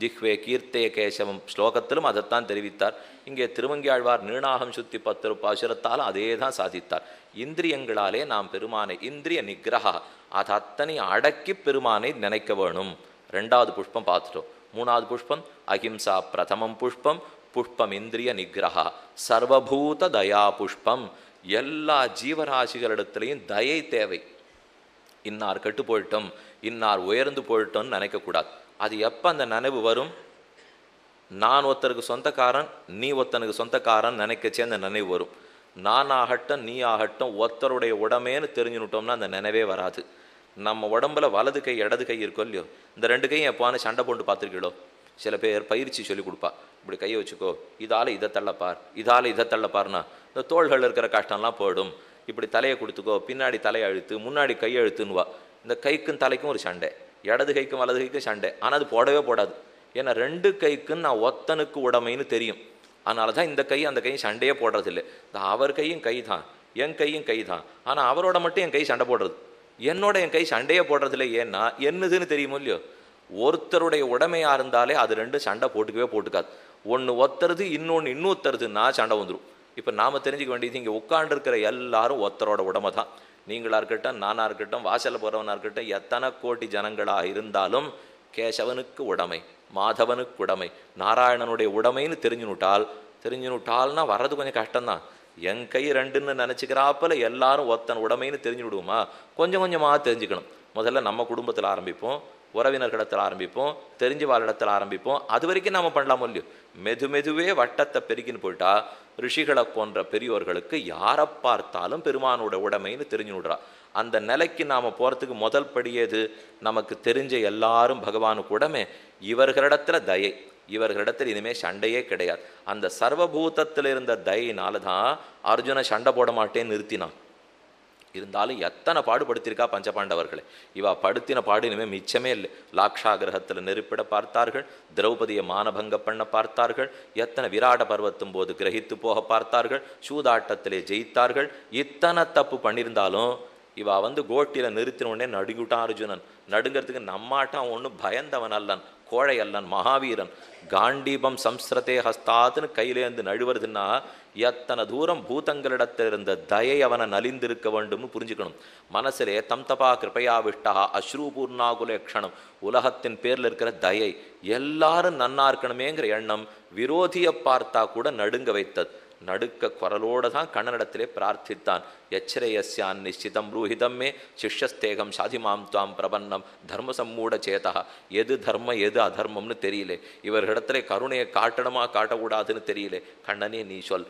ஜிஹ்வே கீர்த்தே கேசவம் ஸ்லோகத்திலும் அதைத்தான் தெரிவித்தார். இங்கே திருமங்கியாழ்வார் நீணாகம் சுத்தி 10 பாசுரத்தால் அதே தான் சாதித்தார். இந்திரியங்களாலே நாம் பெருமானை இந்திரிய நிகிரகா அது அத்தனை அடக்கி பெருமானை நினைக்க வேணும். 2வது புஷ்பம் பார்த்துட்டோம். 3வது புஷ்பம் அஹிம்சா பிரதமம் புஷ்பம். புஷ்பம் இந்திரிய நிகிரகா சர்வபூத தயா புஷ்பம். எல்லா ஜீவராசிகளிடத்திலையும் தயை தேவை. இன்னார் கெட்டு போயிட்டோம், இன்னார் உயர்ந்து போயிட்டோம்னு நினைக்கக்கூடாது. அது எப்போ அந்த நினைவு வரும்? நான் ஒருத்தருக்கு சொந்தக்காரன், நீ ஒருத்தனுக்கு சொந்தக்காரன் நினைக்கச்சே அந்த நினைவு வரும். நான் ஆகட்டும் நீ ஆகட்டும் ஒருத்தருடைய உடமேன்னு தெரிஞ்சுனுட்டோம்னா அந்த நினைவே வராது. நம்ம உடம்புல வலது கை இடது கை இருக்கோ இல்லையோ, இந்த 2 கையும் எப்பான்னு சண்டை போட்டு பார்த்துருக்கீங்களோ? சில பேர் பயிற்சி சொல்லி கொடுப்பா, இப்படி கையை வச்சுக்கோ, இதால் இதை தள்ளப்பார், இதால் இதை தள்ளப்பார்னா இந்த தோள்கள் இருக்கிற கஷ்டம்லாம் போயிடும். இப்படி தலையை கொடுத்துக்கோ, பின்னாடி தலையை அழுத்து, முன்னாடி கையை அழுத்துன்னுவா. இந்த கைக்கும் தலைக்கும் ஒரு சண்டை, இடது கைக்கும் வலது கைக்கும் சண்டை. ஆனால் அது போடவே போடாது. ஏன்னா 2 கைக்கும் நான் ஒத்தனுக்கு உடமைன்னு தெரியும். அதனால தான் இந்த கை அந்த கையும் சண்டையே போடுறதில்லை. அவர் கையும் கை தான், என் கையும் கை தான். ஆனால் அவரோட மட்டும் என் கை சண்டை போடுறது, என்னோட என் கை சண்டையே போடுறதில்லை. ஏன்னா என்னதுன்னு தெரியுமோ இல்லையோ? ஒருத்தருடைய உடமையாக இருந்தாலே அது 2 சண்டை போட்டுக்கவே போட்டுக்காது. ஒன்று ஒத்துறது, இன்னொன்று இன்னொருத்தருதுன்னா சண்டை வந்துடும். இப்போ நாம் தெரிஞ்சுக்க வேண்டியது, இங்கே உட்காண்டிருக்கிற எல்லாரும் ஒருத்தரோட உடமை தான். நீங்களாக இருக்கட்டும், நானாக இருக்கட்டும், வாசலில் போகிறவனாக இருக்கட்டும், எத்தனை கோடி ஜனங்களாக இருந்தாலும் கேசவனுக்கு உடைமை, மாதவனுக்கு உடைமை, நாராயணனுடைய உடைமைன்னு தெரிஞ்சுனுட்டால்னா வர்றது கொஞ்சம் கஷ்டம்தான். என் கை 2ன்னு நினச்சிக்கிறாப்பில் எல்லாரும் ஒத்தன் உடைமைன்னு தெரிஞ்சு விடுவோமா? கொஞ்சம் கொஞ்சமாக தெரிஞ்சுக்கணும். முதல்ல நம்ம குடும்பத்தில் ஆரம்பிப்போம், உறவினர்களிடத்தில் ஆரம்பிப்போம், தெரிஞ்ச வாழ்இடத்தில் ஆரம்பிப்போம். அது வரைக்கும் நாம் பண்ணலாமோ இல்லையோ? மெதுவே வட்டத்தை பெருக்கின்னு போயிட்டா ரிஷிகளை போன்ற பெரியோர்களுக்கு யாரை பார்த்தாலும் பெருமானோட உடைமைன்னு தெரிஞ்சு விடுறா. அந்த நிலைக்கு நாம் போகிறதுக்கு முதல் படியேது? நமக்கு தெரிஞ்ச எல்லாரும் பகவானுக்கு உடமை, இவர்களிடத்துல தயை, இவர்களிடத்தில் இனிமேல் சண்டையே கிடையாது. அந்த சர்வபூதத்தில் இருந்த தயினால தான் அர்ஜுன சண்டை போட மாட்டேன்னு நிறுத்தினான். இருந்தாலும் எத்தனை பாடுபடுத்தியிருக்கா பஞ்சபாண்டவர்களை. இவா படுத்தின பாடு இனிமேல் மிச்சமே இல்லை. லாக்ஷாகிரகத்தில் நெருப்பிட பார்த்தார்கள், திரௌபதியை மானபங்க பண்ண பார்த்தார்கள், எத்தனை விராட பர்வத்தும் போது கிரகித்து போக பார்த்தார்கள், சூதாட்டத்திலே ஜெயித்தார்கள். இத்தனை தப்பு பண்ணியிருந்தாலும் இவா கோட்டியில் நிறுத்தின உடனே நடுங்கிவிட்டான் அர்ஜுனன். நடுங்கிறதுக்கு நம்மாட்டம் ஒன்றும் பயந்தவன் அல்லன், கோழை அல்லன், மகாவீரன். காண்டீபம் சம்ஸ்ரதே ஹஸ்தாத்துன்னு கையிலேருந்து நழுவுறதுன்னா எத்தனை தூரம் பூதங்களிடத்தில் இருந்த தயை அவனை நலிந்திருக்க வேண்டும்னு புரிஞ்சுக்கணும். மனசிலே தம் தபா கிருபையா விஷ்டா அஸ்ரூபூர்ணாகுலேக்ஷணம், உலகத்தின் பேரில் இருக்கிற தயை, எல்லாரும் நன்னா இருக்கணுமேங்கிற எண்ணம் விரோதியை பார்த்தா கூட நடுங்க வைத்தது. நடுக்க குரலோடு தான் கண்ணனிடத்திலே பிரார்த்தித்தான். எச்சரேயஸ்யான் நிச்சிதம் ரூஹிதம் மே சிஷ்யஸ்தேகம் சாதிமாம் துவாம் பிரபன்னம் தர்ம சம்மூட சேதா. எது தர்மம் எது அதர்மம்னு தெரியல, இவர்களிடத்திலே கருணையை காட்டணுமா காட்டக்கூடாதுன்னு தெரியல. கண்ணனே நீ சொல்.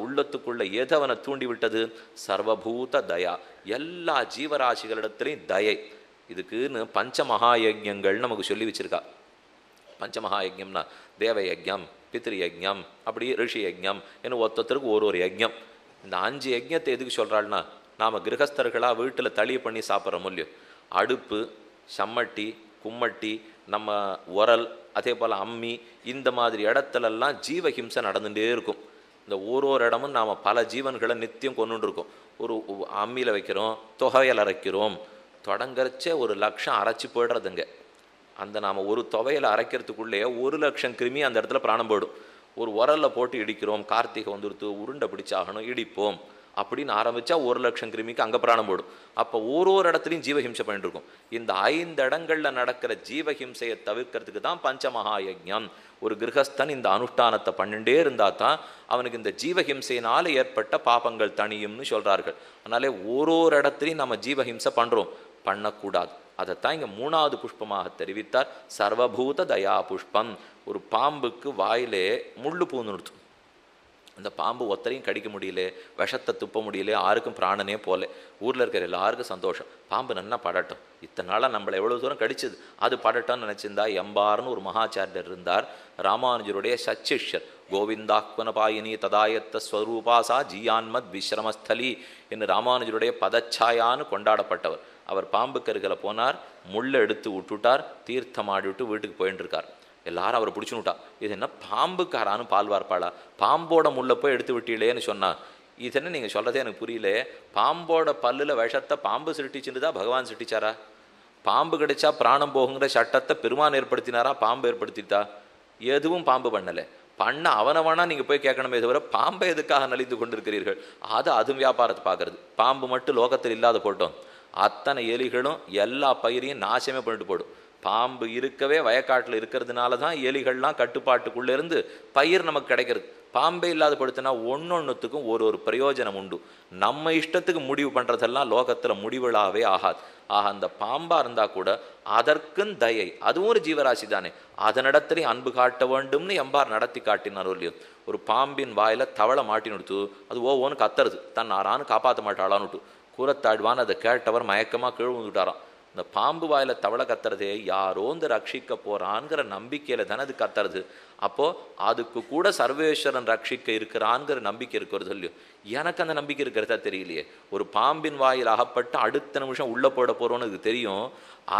உள்ளத்துக்குள்ள எது அவனை தூண்டி விட்டது? சர்வபூத தயா, எல்லா ஜீவராசிகளிடத்திலையும் தயை. இதுக்குன்னு பஞ்சமகாயஜங்கள் நமக்கு சொல்லி வச்சிருக்கா. பஞ்சமகாயஜம்னா தேவயஜம், பித்ருயஜம், அப்படி ரிஷி யஜ்ஞம், இன்னும் ஒருத்தருக்கு ஒரு யஜ்ஞம். இந்த 5 யஜ்ஞத்தை எதுக்கு சொல்கிறாள்னா, நாம் கிரகஸ்தர்களாக வீட்டில் தளி பண்ணி சாப்பிட்ற மூலியம் அடுப்பு, சம்மட்டி, கும்மட்டி, நம்ம உரல், அதே போல் அம்மி, இந்த மாதிரி இடத்துலலாம் ஜீவஹிம்சை நடந்துகிட்டே இருக்கும். இந்த ஒரு இடமும் நாம் பல ஜீவன்களை நித்தியம் கொண்டுருக்கோம். ஒரு அம்மியில் வைக்கிறோம், தொகையில் அரைக்கிறோம், தொடங்கறச்சே 1,00,000 அரைச்சி போய்டுறதுங்க. அந்த நாம் ஒரு துவையில் அரைக்கிறதுக்குள்ளே 1,00,000 கிருமி அந்த இடத்துல பிராணம் போயிடும். ஒரு உரலில் போட்டு இடிக்கிறோம், கார்த்திகை வந்துடுத்து உருண்டை பிடிச்சாகணும் இடிப்போம் அப்படின்னு ஆரம்பித்தா 1,00,000 கிருமிக்கு அங்கே பிராணம் போடும். அப்போ ஒரு இடத்துலையும் ஜீவஹிம்சை பண்ணிட்டு இருக்கும். இந்த 5 இடங்களில் நடக்கிற ஜீவஹிம்சையை தவிர்க்கிறதுக்கு தான் பஞ்சமகாயஜம். ஒரு கிரகஸ்தன் இந்த அனுஷ்டானத்தை பண்ணிட்டே இருந்தால் தான் அவனுக்கு இந்த ஜீவஹிம்சையினால் ஏற்பட்ட பாபங்கள் தனியும்னு சொல்கிறார்கள். அதனாலே ஒரு இடத்துலையும் நம்ம ஜீவஹிம்சை பண்ணுறோம், பண்ணக்கூடாது. அதைத்தான் இங்கே 3வது புஷ்பமாக தெரிவித்தார். சர்வபூத தயா புஷ்பம். ஒரு பாம்புக்கு வாயிலே முள்ளு பூந்து நிறுத்தும். அந்த பாம்பு ஒத்தரையும் கடிக்க முடியல, விஷத்தை துப்ப முடியல, யாருக்கும் பிராணனே போல. ஊரில் இருக்கிற எல்லாருக்கும் சந்தோஷம், பாம்பு நன்னா படட்டும். இத்தனை நாளாக நம்மளை எவ்வளோ தூரம் கடிச்சது, அது படட்டம்னு நினச்சிருந்தா. எம்பார்னு ஒரு மகாச்சாரியர் இருந்தார், ராமானுஜருடைய சச்சிஷ்யர். கோவிந்தாக்வனபாயினி ததாயத்த ஸ்வரூபாசா ஜியான்மத் விஸ்ரமஸ்தலி என்று ராமானுஜருடைய பதச்சாயான்னு கொண்டாடப்பட்டவர். அவர் பாம்பு கருகலை போனார், முள்ளை எடுத்து விட்டுட்டார், தீர்த்தமாடி விட்டு வீட்டுக்கு போயின்னு இருக்கார். எல்லாரும் அவரை பிடிச்சுனுட்டா. இது என்ன பாம்புக்காரான்னு பால் வார்ப்பாளா, பாம்போட முள்ளை போய் எடுத்து விட்டீங்களேன்னு சொன்னா. இது என்ன நீங்கள் சொல்கிறதே எனக்கு புரியல. பாம்போட பல்லில் விஷத்தை பாம்பு சிருட்டிச்சுட்டு தான் பகவான் சிருட்டிச்சாரா? பாம்பு கிடைச்சா பிராணம் போகுங்கிற சட்டத்தை பெருமான் ஏற்படுத்தினாரா, பாம்பு ஏற்படுத்திட்டா? எதுவும் பாம்பு பண்ணலை. பண்ண அவனவனா நீங்கள் போய் கேட்கணுமே தவிர பாம்பை எதுக்காக நலிந்து கொண்டிருக்கிறீர்கள்? அதுவும் வியாபாரத்தை பார்க்கறது. பாம்பு மட்டும் லோகத்தில் இல்லாத போட்டோம், அத்தனை எலிகளும் எல்லா பயிரையும் நாசமே பண்ணிட்டு போடும். பாம்பு இருக்கவே வயக்காட்டில் இருக்கிறதுனால தான் எலிகள்லாம் கட்டுப்பாட்டுக்குள்ளே இருந்து பயிர் நமக்கு கிடைக்கிறது. பாம்பே இல்லாத படுத்தினா ஒன்னொன்னுத்துக்கும் ஒரு பிரயோஜனம் உண்டு. நம்ம இஷ்டத்துக்கு முடிவு பண்ணுறதெல்லாம் லோகத்தில் முடிவுகளாகவே ஆகாது. அந்த பாம்பாக இருந்தால் கூட அதற்கும் தயை, அதுவும் ஒரு ஜீவராசி தானே, அதனிடத்துலையும் அன்பு காட்ட வேண்டும்னு எம்பார் நடத்தி காட்டினாரோ இல்லையோ. ஒரு பாம்பின் வாயில் தவளை மாட்டினுடுத்து, அது ஓன்னு கத்துறது, தன் ஆறான்னு காப்பாற்ற மாட்டாளான்னுட்டு கூறத்தாழ்வான்னு அதை கேட்டவர் மயக்கமாக கீழ் விட்டாராம். இந்த பாம்பு வாயில தவளை கத்துறதே யாரோ இந்த ரட்சிக்க போறான்ங்கிற நம்பிக்கையில தானே அது கத்துறது. அப்போ அதுக்கு கூட சர்வேஸ்வரன் ரட்சிக்க இருக்கிறான்ங்கிற நம்பிக்கை இருக்கிறது இல்லையோ. எனக்கு அந்த நம்பிக்கை இருக்கிறதா தெரியலையே. ஒரு பாம்பின் வாயில் அகப்பட்டு அடுத்த நிமிஷம் உள்ள போட போறோன்னு அது தெரியும்.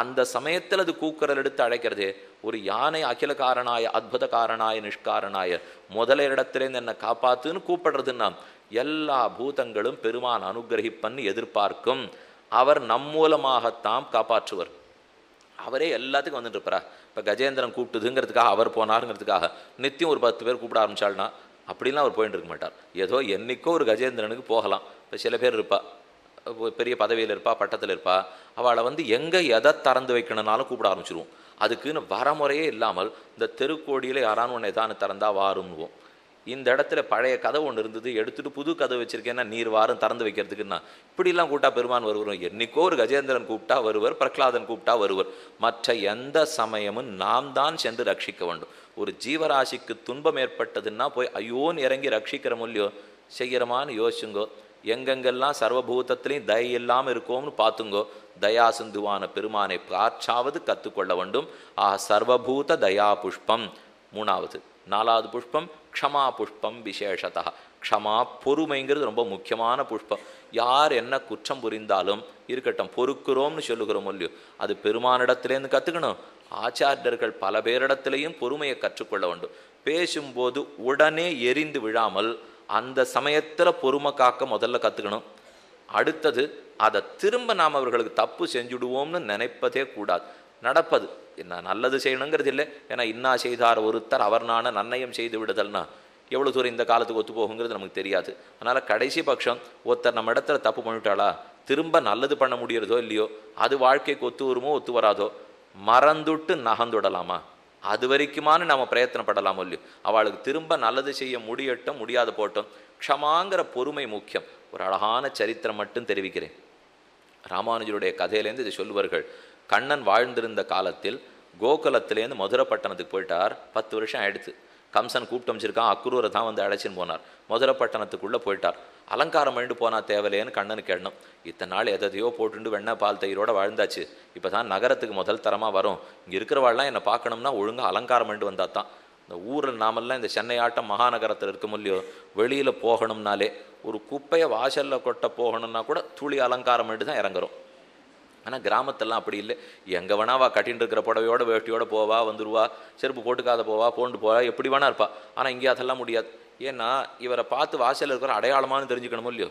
அந்த சமயத்தில் அது கூக்குரல் எடுத்து அழைக்கிறதே. ஒரு யானை அகில காரணாய அத்புத காரணாய நிஷ்காரணாய முதல இடத்துலேருந்து என்னை காப்பாத்துன்னு கூப்பிடுறதுன்னா எல்லா பூதங்களும் பெருமான் அனுகிரகிப்பன்னு எதிர்பார்க்கும். அவர் நம் மூலமாகத்தான் காப்பாற்றுவர். அவரே எல்லாத்துக்கும் வந்துட்டு இருப்பாரா? இப்போ கஜேந்திரன் கூப்பிட்டுதுங்கிறதுக்காக அவர் போனாருங்கிறதுக்காக நித்தியம் ஒரு 10 பேர் கூப்பிட ஆரம்பிச்சாள்னா அப்படிலாம் அவர் போயிட்டு இருக்க மாட்டார். ஏதோ என்னைக்கோ ஒரு கஜேந்திரனுக்கு போகலாம். இப்போ சில பேர் இருப்பா, பெரிய பதவியில் இருப்பா, பட்டத்தில் இருப்பா, அவளை எங்கே எதை திறந்து வைக்கணும்னாலும் கூப்பிட ஆரம்பிச்சிருவோம். அதுக்குன்னு வரமுறையே இல்லாமல் இந்த தெருக்கோடியில் யாரானு ஒன்று எதானு திறந்தா வாருன்னுவோம். இந்த இடத்துல பழைய கதவு ஒன்று இருந்தது, எடுத்துட்டு புது கதவு வச்சிருக்கேன்னா நீர் வாரம் திறந்து வைக்கிறதுக்குன்னா இப்படிலாம் கூப்பிட்டா பெருமான் வருவார். என்னைக்கோ ஒரு கஜேந்திரன் கூப்பிட்டா வருவர், பிரகலாதன் கூப்பிட்டா வருவர். மற்ற எந்த சமயமும் நாம் தான் சென்று ரட்சிக்க வேண்டும். ஒரு ஜீவராசிக்கு துன்பம் ஏற்பட்டதுன்னா போய் ஐயோன்னு இறங்கி ரட்சிக்கிற இல்லையோ, செய்கிறமான்னு யோசிச்சுங்கோ. எங்கெங்கெல்லாம் சர்வபூதத்திலையும் தயை இல்லாமல் இருக்கோம்னு பார்த்துங்கோ. தயாசிந்துவான பெருமானை பார்ச்சாவது கற்றுக்கொள்ள வேண்டும். சர்வபூத தயா புஷ்பம் 3வது. 4வது புஷ்பம் க்ஷமா புஷ்பம் விசேஷதா. க்ஷமா பொறுமைங்கிறது ரொம்ப முக்கியமான புஷ்பம். யார் என்ன குற்றம் புரிந்தாலும் இருக்கட்டும், பொறுக்கிறோம்னு சொல்லுகிறோம் இல்லையோ, அது பெருமானிடத்திலேருந்து கற்றுக்கணும். ஆச்சாரியர்கள் பல பேரிடத்திலையும் பொறுமையை கற்றுக்கொள்ள வேண்டும். பேசும்போது உடனே எரிந்து விழாமல் அந்த சமயத்தில் பொறுமை காக்க முதல்ல கற்றுக்கணும். அடுத்தது அதை திரும்ப நாம் அவர்களுக்கு தப்பு செஞ்சுடுவோம்னு நினைப்பதே கூடாது. நடப்பது என்ன நல்லது செய்யணுங்கிறது இல்லை. ஏன்னா இன்னா செய்தார் ஒருத்தர் அவர் நான நன்னயம் செய்து விடுதல்னா எவ்வளோ தூரம் இந்த காலத்துக்கு ஒத்து போகுங்கிறது நமக்கு தெரியாது. அதனால் கடைசி பட்சம் ஒருத்தர் நம்ம இடத்துல தப்பு பண்ணிவிட்டாளா திரும்ப நல்லது பண்ண முடியறதோ இல்லையோ, அது வாழ்க்கைக்கு ஒத்து வருமோ ஒத்து வராதோ, மறந்துட்டு நகந்துடலாமா? அது வரைக்குமானு நம்ம பிரயத்தனப்படலாமோ இல்லையோ. அவளுக்கு திரும்ப நல்லது செய்ய முடியட்டும், முடியாத போட்டோம். க்ஷமாங்கிற பொறுமை முக்கியம். ஒரு அழகான சரித்திரம் மட்டும் தெரிவிக்கிறேன். ராமானுஜருடைய கதையிலேருந்து இதை சொல்லுவார்கள். கண்ணன் வாழ்ந்திருந்த காலத்தில் கோகுலத்திலேருந்து மதுரைப்பட்டணத்துக்கு போயிட்டார். 10 வருஷம் ஆயிடுச்சு. கம்சன் கூப்பிட்டு அமைச்சிருக்கான். அக்ரூரை தான் அழைச்சின்னு போனார். மதுரைப்பட்டணத்துக்குள்ளே போயிட்டார். அலங்காரம் பண்ணிட்டு போனால் தேவையில்லைன்னு கண்ணனுக்கு எண்ணம். இத்தனை நாள் எதையோ போட்டுண்டு வெண்ணெய் பால் தயிரோட வாழ்ந்தாச்சு. இப்போ தான் நகரத்துக்கு முதல் தரமாக வரும். இங்கே இருக்கிறவாள்லாம் என்னை பார்க்கணும்னா ஒழுங்காக அலங்காரம் பண்ணிட்டு வந்தால் தான். இந்த ஊரில் நாமெல்லாம் இந்த சென்னை ஆட்டம் மகாநகரத்தில் இருக்க முடியோ, வெளியில் போகணும்னாலே ஒரு குப்பையை வாசலில் கொட்ட போகணும்னா கூட துளி அலங்காரம் பண்ணிட்டு தான் இறங்குறோம். ஆனால் கிராமத்திலாம் அப்படி இல்லை. எங்கே வேணாவா கட்டின்னு இருக்கிற புடவையோட வேட்டியோட போவா, வந்துடுவா, செருப்பு போட்டுக்காத போவா, போண்டு போவா, எப்படி வேணா இருப்பா. ஆனால் இங்கே அதெல்லாம் முடியாது. ஏன்னா இவரை பார்த்து வாசலில் இருக்கிற அடையாளமானு தெரிஞ்சுக்கணும் இல்லையோ.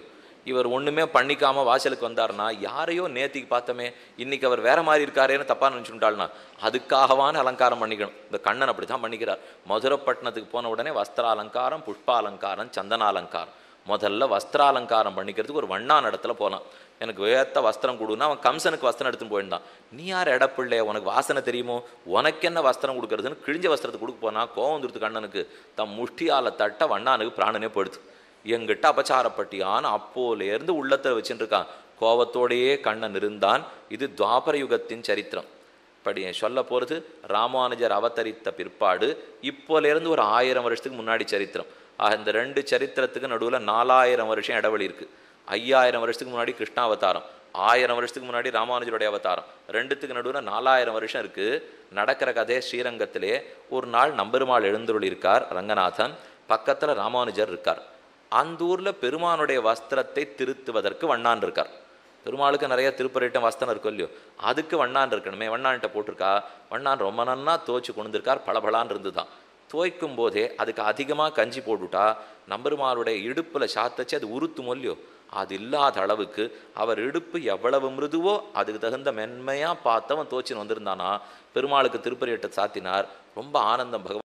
இவர் ஒன்றுமே பண்ணிக்காமல் வாசலுக்கு வந்தார்னா யாரையோ நேத்திக்கு பார்த்தோமே இன்னைக்கு அவர் வேற மாதிரி இருக்காரேன்னு தப்பாக நினச்சுட்டாள்னா அதுக்காகவான அலங்காரம் பண்ணிக்கணும். இந்த கண்ணன் அப்படி தான் பண்ணிக்கிறார். மதுரைப்பட்டினத்துக்கு போன உடனே வஸ்திர அலங்காரம், புஷ்ப அலங்காரம், சந்தன அலங்காரம். முதல்ல வஸ்திராலங்காரம் பண்ணிக்கிறதுக்கு ஒரு வண்ணான் இடத்துல போனான். எனக்கு வேத்த வஸ்திரம் கொடுன்னா அவன் கம்சனுக்கு வஸ்திரம் எடுத்துன்னு போயிருந்தான். நீ யார் எடப்பிள்ளை, உனக்கு வாசனை தெரியுமோ, உனக்கு என்ன வஸ்திரம் கொடுக்கறதுன்னு கிழிஞ்ச வஸ்திரத்தை கொடுக்க போனா கோவம் வந்துடுது கண்ணனுக்கு. தம் முஷ்டியால தட்ட வண்ணானுக்கு பிராணனே போயிடுது. எங்கிட்ட அபச்சாரப்பட்டியான்னு அப்போலேருந்து உள்ளத்தை வச்சுட்டு இருக்கான். கோவத்தோடையே கண்ணன் இருந்தான். இது துவாபர யுகத்தின் சரித்திரம். படி சொல்ல போகிறது ராமானுஜர் அவதரித்த பிற்பாடு இப்போலேருந்து ஒரு 1000 வருஷத்துக்கு முன்னாடி சரித்திரம். இந்த 2 சரித்திரத்துக்கு நடுவில் 4000 வருஷம் இடைவெளி இருக்குது. 5000 வருஷத்துக்கு முன்னாடி கிருஷ்ணாவதாரம், 1000 வருஷத்துக்கு முன்னாடி ராமானுஜருடைய அவதாரம். 2த்துக்கு நடுவில் 4000 வருஷம் இருக்குது. நடக்கிற கதை ஸ்ரீரங்கத்திலே ஒரு நாள் நம்பெருமாள் எழுந்தருள் இருக்கார், ரங்கநாதன் பக்கத்தில் ராமானுஜர் இருக்கார். அந்த ஊரில் பெருமானுடைய வஸ்திரத்தை திருத்துவதற்கு வண்ணான் இருக்கார். பெருமாளுக்கு நிறைய திருப்பரிட்டம் வஸ்திரம் இருக்கும் இல்லையோ, அதுக்கு வண்ணான் இருக்கணுமே. வண்ணான்கிட்ட போட்டிருக்கா. வண்ணான் ரொம்ப நன்னா துவைச்சு கொண்டிருக்கார். பளபளான்னு இருந்து தான் துவைக்கும் போதே அதுக்கு அதிகமாக கஞ்சி போட்டுவிட்டா நம்பெருமாளுடைய இடுப்பில் சாத்தச்சு அது உருத்துமோ இல்லையோ, அது இல்லாத அளவுக்கு அவர் இடுப்பு எவ்வளவு மிருதுவோ அதுக்கு தகுந்த மென்மையாக பார்த்தவன் தோச்சின்னு வந்திருந்தானா பெருமாளுக்கு திருப்பரியட்டை சாத்தினார். ரொம்ப ஆனந்தம். பகவான்